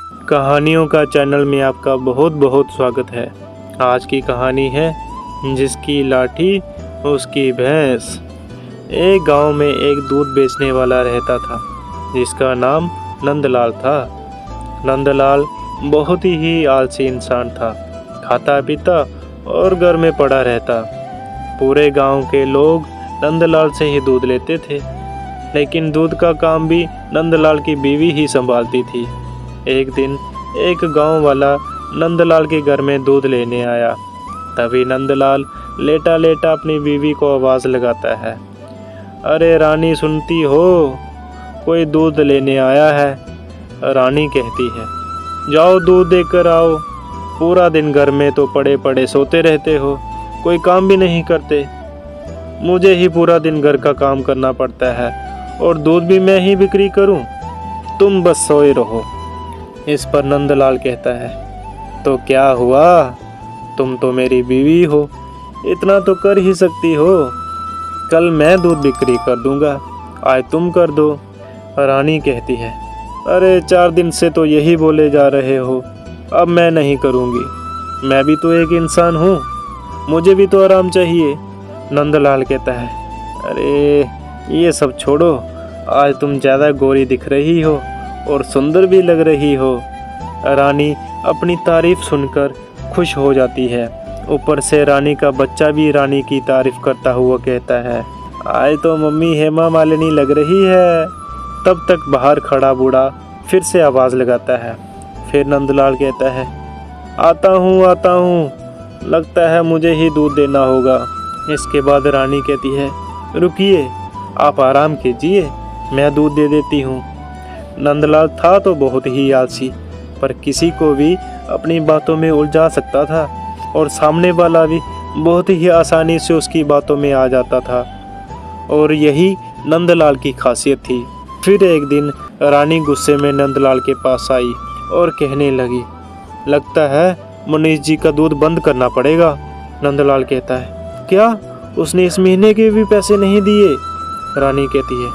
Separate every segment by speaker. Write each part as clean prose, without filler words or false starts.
Speaker 1: कहानियों का चैनल में आपका बहुत बहुत स्वागत है। आज की कहानी है जिसकी लाठी उसकी भैंस। एक गांव में एक दूध बेचने वाला रहता था जिसका नाम नंदलाल था। नंदलाल बहुत ही आलसी इंसान था, खाता पीता और घर में पड़ा रहता। पूरे गांव के लोग नंदलाल से ही दूध लेते थे, लेकिन दूध का काम भी नंदलाल की बीवी ही संभालती थी। एक दिन एक गांव वाला नंदलाल के घर में दूध लेने आया। तभी नंदलाल लेटा लेटा अपनी बीवी को आवाज़ लगाता है, अरे रानी सुनती हो, कोई दूध लेने आया है। रानी कहती है, जाओ दूध देकर आओ। पूरा दिन घर में तो पड़े पड़े सोते रहते हो, कोई काम भी नहीं करते। मुझे ही पूरा दिन घर का काम करना पड़ता है और दूध भी मैं ही बिक्री करूं, तुम बस सोए रहो। इस पर नंदलाल कहता है, तो क्या हुआ, तुम तो मेरी बीवी हो, इतना तो कर ही सकती हो। कल मैं दूध बिक्री कर दूंगा, आज तुम कर दो। रानी कहती है, अरे 4 दिन से तो यही बोले जा रहे हो, अब मैं नहीं करूंगी। मैं भी तो एक इंसान हूँ, मुझे भी तो आराम चाहिए। नंदलाल कहता है, अरे ये सब छोड़ो, आज तुम ज़्यादा गोरी दिख रही हो और सुंदर भी लग रही हो। रानी अपनी तारीफ सुनकर खुश हो जाती है। ऊपर से रानी का बच्चा भी रानी की तारीफ करता हुआ कहता है, आज तो मम्मी हेमा मालिनी लग रही है। तब तक बाहर खड़ा बूढ़ा फिर से आवाज़ लगाता है। फिर नंदलाल कहता है, आता हूँ, लगता है मुझे ही दूध देना होगा। इसके बाद रानी कहती है, रुकिए, आप आराम कीजिए, मैं दूध दे देती हूँ। नंदलाल था तो बहुत ही आलसी, पर किसी को भी अपनी बातों में उलझा सकता था और सामने वाला भी बहुत ही आसानी से उसकी बातों में आ जाता था, और यही नंदलाल की खासियत थी। फिर एक दिन रानी गुस्से में नंदलाल के पास आई और कहने लगी, लगता है मनीष जी का दूध बंद करना पड़ेगा। नंदलाल कहता है, क्या उसने इस महीने के भी पैसे नहीं दिए? रानी कहती है,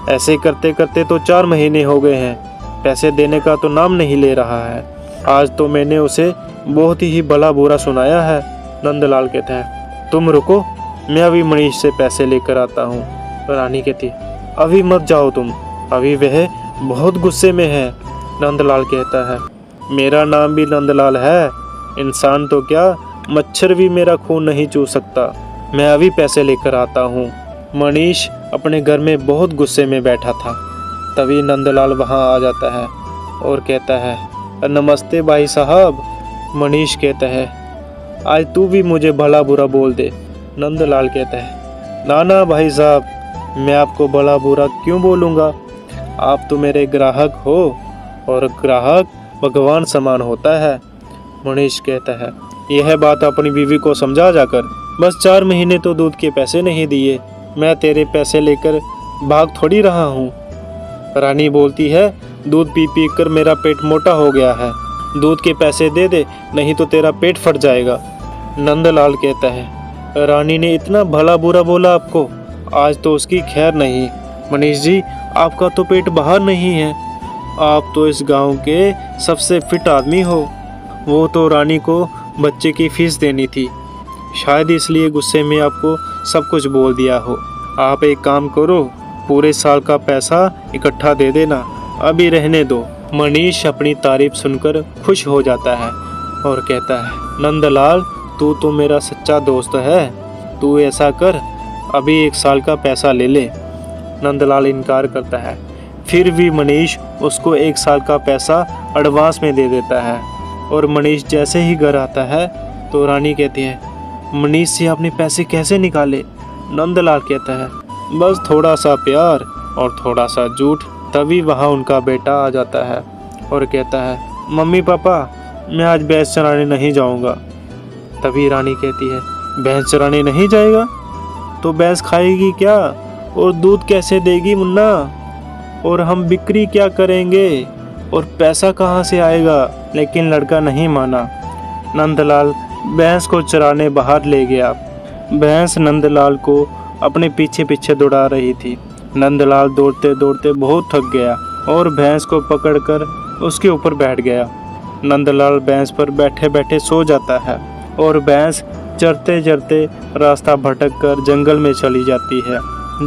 Speaker 1: ऐसे करते करते तो 4 महीने हो गए हैं, पैसे देने का तो नाम नहीं ले रहा है। आज तो मैंने उसे बहुत ही भला बुरा सुनाया है। नंदलाल कहता है, तुम रुको, मैं अभी मनीष से पैसे लेकर आता हूँ। रानी कहती है, अभी मत जाओ तुम, अभी वह बहुत गुस्से में है। नंदलाल कहता है, मेरा नाम भी नंदलाल है, इंसान तो क्या मच्छर भी मेरा खून नहीं चूस सकता। मैं अभी पैसे लेकर आता हूँ। मनीष अपने घर में बहुत गुस्से में बैठा था। तभी नंदलाल वहाँ आ जाता है और कहता है, नमस्ते भाई साहब। मनीष कहता है, आज तू भी मुझे भला बुरा बोल दे। नंदलाल कहता है, ना ना भाई साहब, मैं आपको भला बुरा क्यों बोलूँगा, आप तो मेरे ग्राहक हो और ग्राहक भगवान समान होता है। मनीष कहता है, यह बात अपनी बीवी को समझा जाकर, बस 4 महीने तो दूध के पैसे नहीं दिए, मैं तेरे पैसे लेकर भाग थोड़ी रहा हूँ। रानी बोलती है, दूध पी पी कर मेरा पेट मोटा हो गया है, दूध के पैसे दे दे, नहीं तो तेरा पेट फट जाएगा। नंदलाल कहता है, रानी ने इतना भला बुरा बोला आपको, आज तो उसकी खैर नहीं। मनीष जी, आपका तो पेट बाहर नहीं है, आप तो इस गांव के सबसे फिट आदमी हो। वो तो रानी को बच्चे की फीस देनी थी, शायद इसलिए गुस्से में आपको सब कुछ बोल दिया हो। आप एक काम करो, पूरे साल का पैसा इकट्ठा दे देना, अभी रहने दो। मनीष अपनी तारीफ सुनकर खुश हो जाता है और कहता है, नंदलाल, तू तो मेरा सच्चा दोस्त है, तू ऐसा कर, अभी 1 साल का पैसा ले ले। नंदलाल इनकार करता है। फिर भी मनीष उसको 1 साल का पैसा एडवांस में दे देता है। और मनीष जैसे ही घर आता है तो रानी कहती है, मनीष से आपने पैसे कैसे निकाले? नंदलाल कहता है, बस थोड़ा सा प्यार और थोड़ा सा झूठ। तभी वहाँ उनका बेटा आ जाता है और कहता है, मम्मी पापा, मैं आज भैंस चराने नहीं जाऊँगा। तभी रानी कहती है, भैंस चराने नहीं जाएगा तो भैंस खाएगी क्या और दूध कैसे देगी मुन्ना, और हम बिक्री क्या करेंगे और पैसा कहाँ से आएगा? लेकिन लड़का नहीं माना। नंदलाल भैंस को चराने बाहर ले गया। भैंस नंदलाल को अपने पीछे पीछे दौड़ा रही थी। नंदलाल दौड़ते दौड़ते बहुत थक गया और भैंस को पकड़कर उसके ऊपर बैठ गया। नंदलाल भैंस पर बैठे बैठे सो जाता है और भैंस चरते चरते रास्ता भटक कर जंगल में चली जाती है।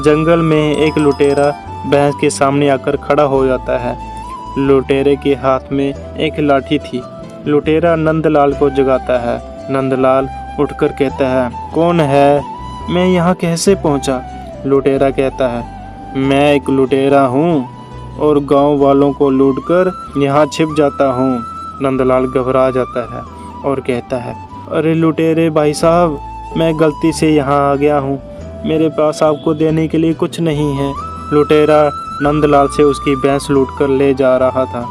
Speaker 1: जंगल में एक लुटेरा भैंस के सामने आकर खड़ा हो जाता है। लुटेरे के हाथ में एक लाठी थी। लुटेरा नंदलाल को जगाता है। नंदलाल उठकर कहता है, कौन है? मैं यहाँ कैसे पहुँचा? लुटेरा कहता है, मैं एक लुटेरा हूँ और गांव वालों को लूटकर यहाँ छिप जाता हूँ। नंदलाल घबरा जाता है और कहता है, अरे लुटेरे भाई साहब, मैं गलती से यहाँ आ गया हूँ, मेरे पास आपको देने के लिए कुछ नहीं है। लुटेरा नंदलाल से उसकी भैंस लूटकर ले जा रहा था।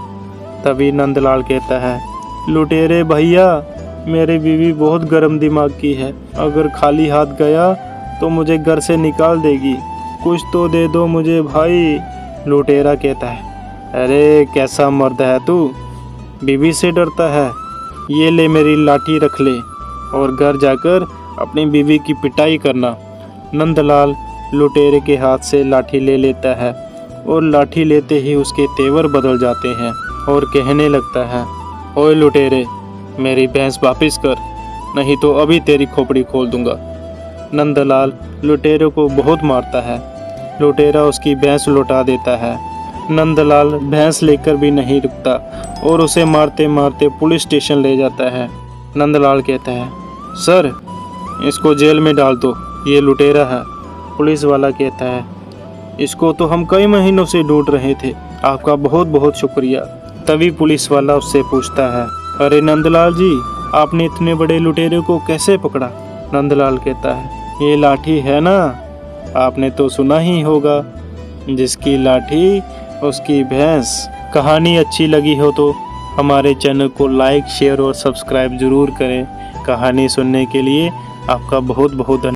Speaker 1: तभी नंदलाल कहता है, लुटेरे भैया, मेरी बीवी बहुत गर्म दिमाग की है, अगर खाली हाथ गया तो मुझे घर से निकाल देगी, कुछ तो दे दो मुझे भाई। लुटेरा कहता है, अरे कैसा मर्द है तू, बीवी से डरता है? ये ले मेरी लाठी रख ले और घर जाकर अपनी बीवी की पिटाई करना। नंदलाल लुटेरे के हाथ से लाठी ले लेता है और लाठी लेते ही उसके तेवर बदल जाते हैं और कहने लगता है, ओए लुटेरे, मेरी भैंस वापिस कर, नहीं तो अभी तेरी खोपड़ी खोल दूंगा। नंदलाल लुटेरे को बहुत मारता है। लुटेरा उसकी भैंस लौटा देता है। नंदलाल भैंस लेकर भी नहीं रुकता और उसे मारते मारते पुलिस स्टेशन ले जाता है। नंदलाल कहता है, सर, इसको जेल में डाल दो, ये लुटेरा है। पुलिस वाला कहता है, इसको तो हम कई महीनों से ढूंढ रहे थे, आपका बहुत बहुत शुक्रिया। तभी पुलिस वाला उससे पूछता है, अरे नंदलाल जी, आपने इतने बड़े लुटेरे को कैसे पकड़ा? नंदलाल कहता है, ये लाठी है ना, आपने तो सुना ही होगा, जिसकी लाठी उसकी भैंस। कहानी अच्छी लगी हो तो हमारे चैनल को लाइक, शेयर और सब्सक्राइब ज़रूर करें। कहानी सुनने के लिए आपका बहुत बहुत धन्यवाद।